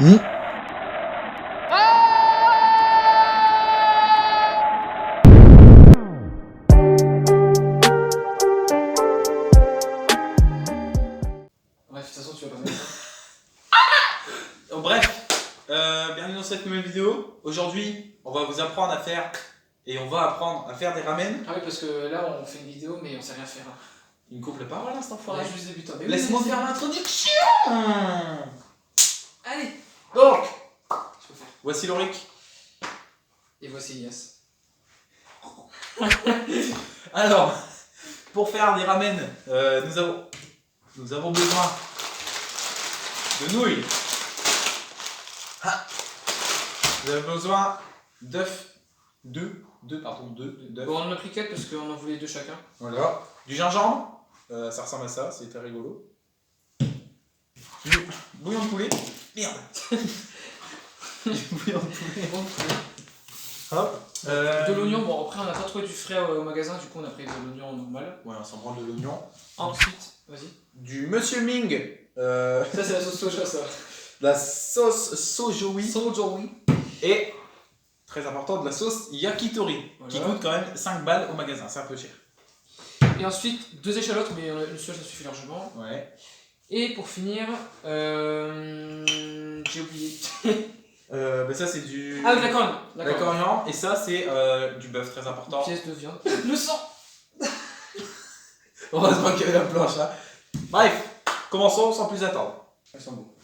Bref, de toute façon, tu vas pas mettre ça. Bref, bienvenue dans cette nouvelle vidéo. Aujourd'hui, on va vous apprendre à faire des ramen. Ah oui, parce que là, on fait une vidéo, mais on sait rien faire. Il me coupe la parole, hein, cet On enfoiré. est juste débutant. Mais oui, Laisse-moi mais faire l'introduction. Allez, Donc, je peux faire. voici Loric. Et voici Elias. Alors, pour faire des ramen, nous avons besoin de nouilles. Nous avons besoin d'œufs. Deux d'œufs. Bon, on en a pris 4 parce qu'on en voulait 2 chacun. Voilà. Du gingembre. Ça ressemble à ça, c'est très rigolo. Du bouillon de poulet. Merde. Du bouillon de poulet. Hop. De l'oignon, bon après on n'a pas trouvé du frais au magasin, du coup on a pris de l'oignon normal. Ouais, on s'en branle de l'oignon. Ensuite, vas-y. Du Monsieur Ming. Ça c'est la sauce soja ça. La sauce sojoui. Sojoui. Et, très important, de la sauce yakitori. Voilà. Qui coûte quand même 5 balles au magasin, c'est un peu cher. Et ensuite, 2 échalotes, mais une seule ça suffit largement. Ouais. Et pour finir, j'ai oublié. Bah ça c'est du... Ah oui, la coriandre. La coriandre. Et ça c'est du bœuf, très important. Pièce de viande. Le sang. Heureusement qu'il y avait la planche là. Bref, commençons sans plus attendre. Elles sont beaux.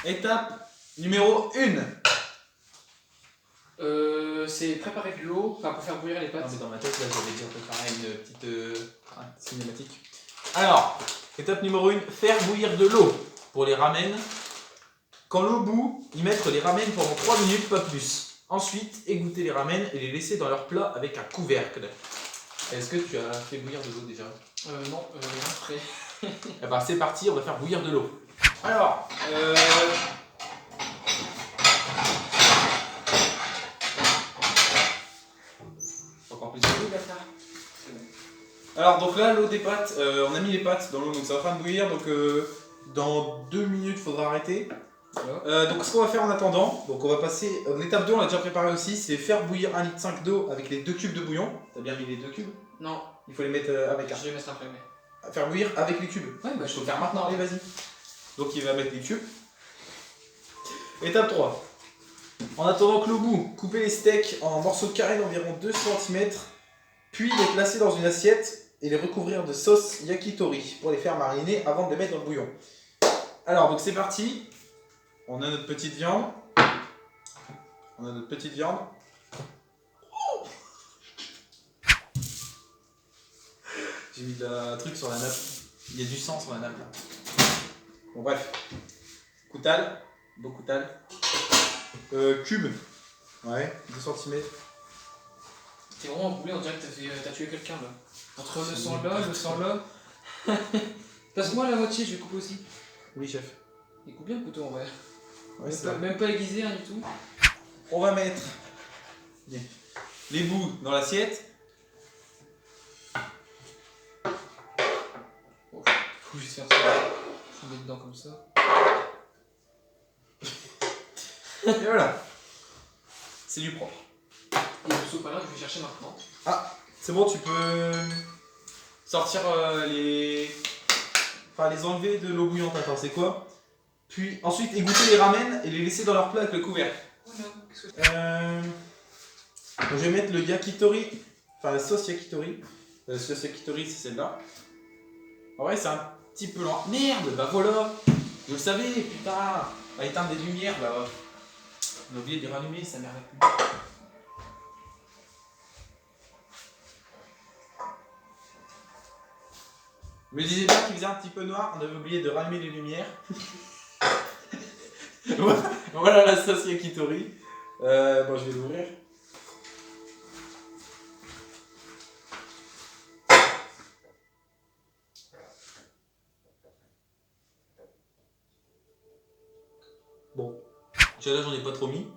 Étape numéro 1. C'est préparer de l'eau pour faire bouillir les pâtes. Non mais dans ma tête là j'avais déjà préparé une petite cinématique. Alors, étape numéro 1, faire bouillir de l'eau pour les ramen. Quand l'eau bout, y mettre les ramen pendant 3 minutes, pas plus. Ensuite, égoutter les ramen et les laisser dans leur plat avec un couvercle. Est-ce que tu as fait bouillir de l'eau déjà? Non, rien prêt. Eh ben c'est parti, on va faire bouillir de l'eau. Alors, encore plus de l'eau, bâtard. Alors donc là, l'eau des pâtes, on a mis les pâtes dans l'eau, donc c'est en train de bouillir, donc dans 2 minutes, il faudra arrêter. Voilà. Donc ce qu'on va faire en attendant, donc on va passer, l'étape 2 on l'a déjà préparé aussi, c'est faire bouillir 1,5 litre d'eau avec les 2 cubes de bouillon. T'as bien mis les 2 cubes? Non, Il faut les mettre avec un. je vais mettre après, mais. Faire bouillir avec les cubes. Ouais, bah Je peux le faire maintenant, allez vas-y. Donc il va mettre les cubes. Étape 3. En attendant que l'eau bout, couper les steaks en morceaux carrés d'environ 2 cm, puis les placer dans une assiette et les recouvrir de sauce yakitori pour les faire mariner avant de les mettre dans le bouillon. Alors donc c'est parti. On a notre petite viande. J'ai mis un truc sur la nappe. Il y a du sang sur la nappe là. Bon bref. Coutal. Beau coutal. Cube. Ouais, 2 cm. T'es vraiment boulé, on dirait que t'as tué quelqu'un là. Entre le sang là, le sang là. Passe-moi la moitié, je vais couper aussi. Oui chef. Il coupe bien le couteau en vrai. Ouais, c'est vrai. Même pas aiguisé, rien du tout. On va mettre les bouts dans l'assiette. Faut juste faire ça. Je mets dedans comme ça. Et voilà. C'est du propre. Et le sopalin, je vais chercher maintenant. Ah, c'est bon, tu peux sortir les enlever de l'eau bouillante. Attends, c'est quoi? Puis ensuite égoutter les ramen et les laisser dans leur plat avec le couvercle. Voilà, qu'est-ce que Donc, je vais mettre le yakitori, enfin la sauce yakitori. La sauce yakitori, c'est celle-là. En vrai, c'est un petit peu lent. Merde, bah voilà. Je le savais, putain. On va éteindre des lumières là. On a oublié de les rallumer, ça m'arrête plus. Me disais pas qu'il faisait un petit peu noir, on avait oublié de rallumer les lumières. Voilà la sauce yakitori. Bon, je vais l'ouvrir. Bon, déjà là j'en ai pas trop mis.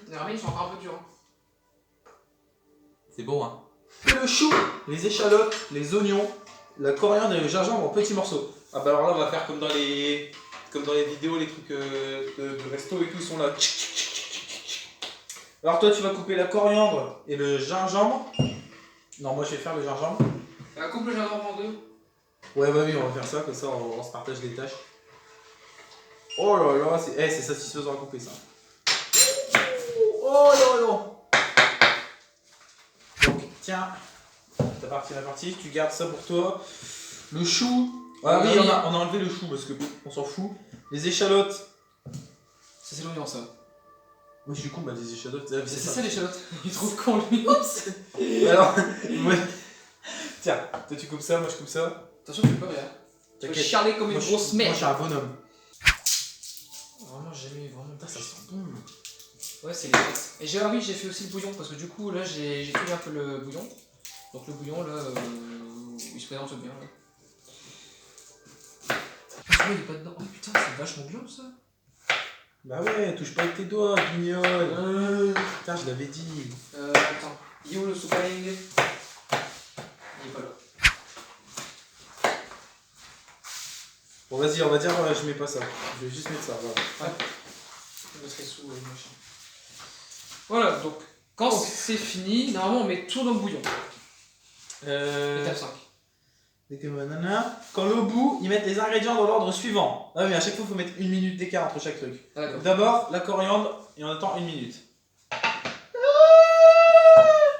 Les ramen ils sont encore un peu durs. Hein. C'est beau hein. Et le chou, les échalotes, les oignons, la coriandre et le gingembre en petits morceaux. Ah bah alors là, on va faire comme dans les vidéos, les trucs de resto et tout, ils sont là. Alors toi, tu vas couper la coriandre et le gingembre. Non, moi je vais faire le gingembre. Coupe le gingembre en deux. Ouais, bah oui, on va faire ça, comme ça on se partage les tâches. Oh là là, c'est satisfaisant à couper ça. Oh là là. Donc, tiens, ta partie, tu gardes ça pour toi. Le chou. Ah oui, on a enlevé le chou parce qu'on s'en fout. Les échalotes. Ça, c'est l'oignon, ça. Oui, je suis con, bah des échalotes. C'est ça, l'échalote. Il est trop con, lui. Oups. Alors, ouais. Tiens, toi tu coupes ça, moi je coupe ça. Attention, tu peux pas rien. Tu vas chialer comme une grosse merde. Moi je suis un bonhomme. Vraiment, j'ai mis vraiment. Putain, ça sent bon. Ouais, c'est les pâtes. Et j'ai fait aussi le bouillon parce que du coup, là, j'ai cuit un peu le bouillon. Donc, le bouillon, là, il se présente bien. Là. Ah, il est pas dedans. Oh putain, c'est vachement bien ça. Bah ouais, touche pas avec tes doigts, guignol. Putain, je l'avais dit. Attends. Yo, le soupaling. Il est pas là. Bon, vas-y, on va dire, je mets pas ça. Je vais juste mettre ça, voilà. Ouais. Je mettrai sous le machin. Voilà, donc, quand c'est fini, normalement, on met tout dans le bouillon. Étape 5. Quand au bout, ils mettent les ingrédients dans l'ordre suivant. Ah oui, mais à chaque fois, il faut mettre 1 minute d'écart entre chaque truc. Ah, d'accord. D'abord, la coriandre, et on attend 1 minute.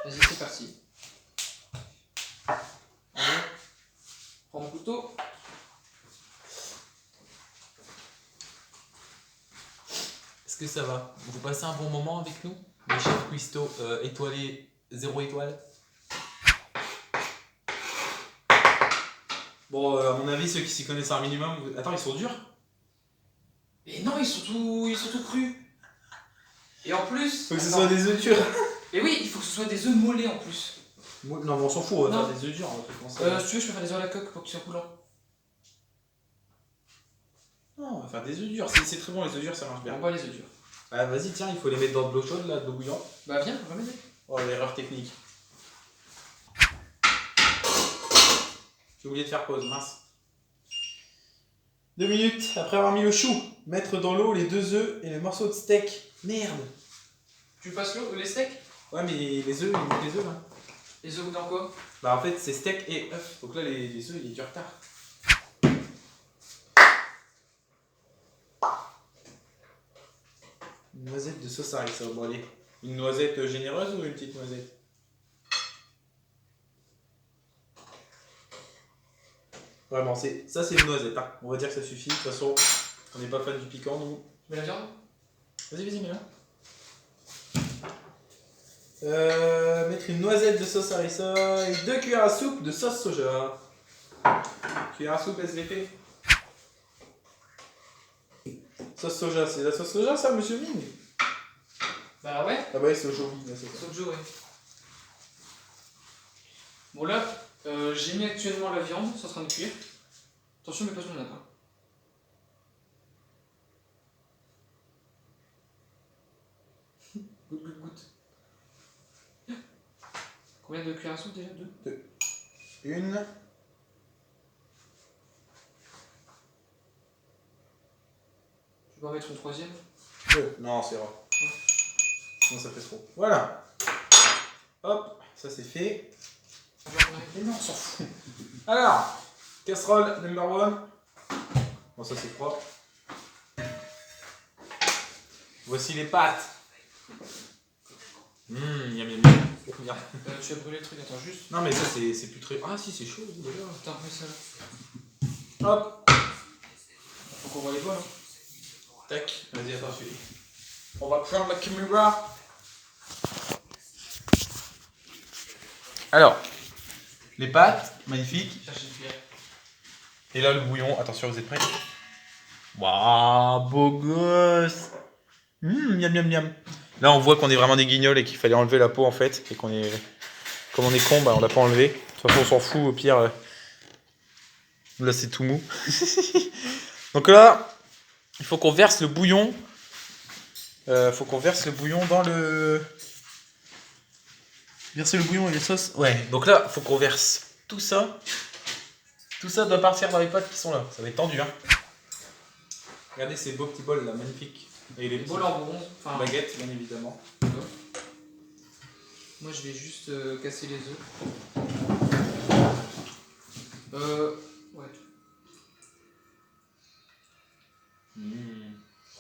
Vas-y, c'est parti. Allez. Prends mon couteau. Est-ce que ça va? Vous passez un bon moment avec nous? Le chef Cuisto étoilé 0 étoile. Bon, à mon avis, ceux qui s'y connaissent un minimum. Attends, ils sont durs? Mais non, ils sont tout crus. Et en plus. Faut que ce soit des œufs durs. Mais oui, il faut que ce soit des œufs mollets en plus. Non, mais on s'en fout, on va Non. faire des œufs durs. Un truc comme ça. Si tu veux, je peux faire des œufs à la coque pour qu'ils soient coulants. Non, on va faire des œufs durs. C'est très bon, les œufs durs, ça marche bien. On va les œufs durs. Ah, vas-y, tiens, il faut les mettre dans de l'eau chaude, là, de l'eau bouillante. Bah, viens, on va m'aider. Oh, l'erreur technique. J'ai oublié de faire pause, mince. 2 minutes après avoir mis le chou. Mettre dans l'eau les 2 œufs et les morceaux de steak. Merde. Tu passes les steaks? Ouais, mais les œufs, il manque les œufs là. Les œufs dans quoi? Bah, en fait, c'est steak et œufs. Donc là, les œufs, il y a du retard. Une noisette de sauce harissa. Bon, allez. Une noisette généreuse ou une petite noisette? Vraiment, ça c'est une noisette. Hein. On va dire que ça suffit. De toute façon, on n'est pas fan du piquant, nous. Tu mets la viande? Vas-y, mets-la. Mettre une noisette de sauce harissa et 2 cuillères à soupe de sauce soja. Cuillère à soupe SVP. Sauce soja, c'est la sauce soja ça, monsieur Ming? Bah ouais. Ah bah oui, c'est aujourd'hui, là, c'est ça. Sojo, ouais. Bon là, j'ai mis actuellement la viande, c'est en train de cuire. Attention, mais pas sur le nappe. Goûte, goûte, goûte. Combien de cuillères à soupe déjà? 2? Une. Tu peux en mettre une troisième? 2. Non, c'est rare. Sinon ça fait trop. Voilà. Hop, ça c'est fait. Et non, on s'en fout. Alors, casserole number 1. Bon, ça c'est propre. Voici les pâtes. Miam miam miam. Tu as brûlé le truc, attends juste. Non, mais ça c'est plus très. Ah, si, c'est chaud déjà. Attends, mets ça là. Hop, Faut qu'on voit les doigts là. tac. Vas-y, attends, celui. On va prendre la caméra. Alors, les pâtes, magnifiques. Cherche une cuillère. Et là, le bouillon. Attention, vous êtes prêts? Waouh, beau gosse. Miam miam miam. Là, on voit qu'on est vraiment des guignols et qu'il fallait enlever la peau en fait. Et qu'on est. Comme on est con, bah, on l'a pas enlevé. De toute façon, on s'en fout. Au pire, là, c'est tout mou. Donc là, il faut qu'on verse le bouillon. Faut qu'on verse le bouillon dans le. Verser le bouillon et les sauces. Ouais, donc là, faut qu'on verse tout ça Tout ça doit partir dans les pâtes qui sont là. Ça va être tendu, hein. Regardez ces beaux petits bols là, magnifiques. Et les Les petits bols en bronze. Enfin, baguettes, bien évidemment. moi je vais juste casser les œufs. Ouais.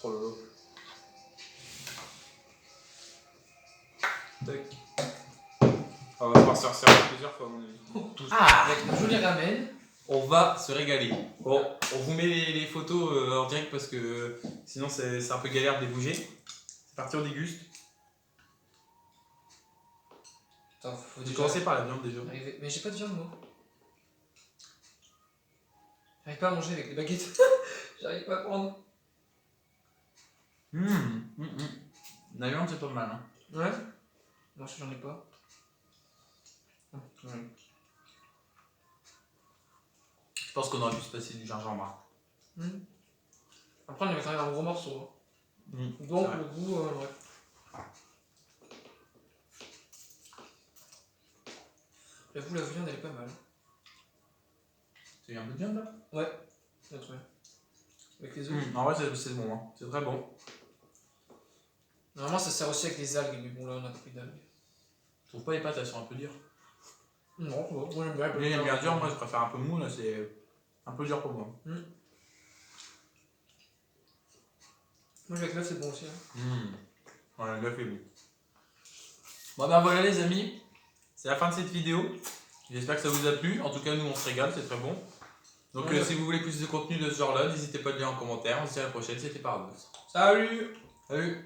Oh là là. Tac. On va pouvoir se resservir plusieurs fois, à mon avis. Avec un joli ramen. On va se régaler. Bon, on vous met les photos en direct parce que sinon c'est un peu galère de les bouger. C'est parti, on déguste. Attends, faut J'ai déjà commencé par la viande déjà. arriver. Mais j'ai pas de viande moi. J'arrive pas à manger avec les baguettes. J'arrive pas à prendre. La viande c'est pas mal. Hein. Ouais. Non, j'en ai pas. Ouais. Je pense qu'on aurait pu se passer du gingembre. Après, on avait quand même un gros morceau. Mmh. Donc, C'est vrai. le goût, ouais. J'avoue, la viande, elle est pas mal. T'as eu un peu de viande là? Ouais. Notre, ouais. Avec les œufs. En vrai c'est bon, hein. C'est très bon. Normalement, ça sert aussi avec des algues, mais bon, là, on a pris d'algues. Je trouve pas les pâtes, elles sont un peu dures. Non, moi j'aime bien. Lui il aime bien dur, moi je préfère un peu mou, là c'est un peu dur pour moi. Moi, avec l'œuf, c'est bon aussi. Hein. Ouais, l'œuf est bon. Bon ben voilà les amis, c'est la fin de cette vidéo. J'espère que ça vous a plu. En tout cas, nous on se régale, c'est très bon. Donc Ouais. si vous voulez plus de contenu de ce genre là, n'hésitez pas à le dire en commentaire. On se dit à la prochaine, c'était Paradox. Salut! Salut!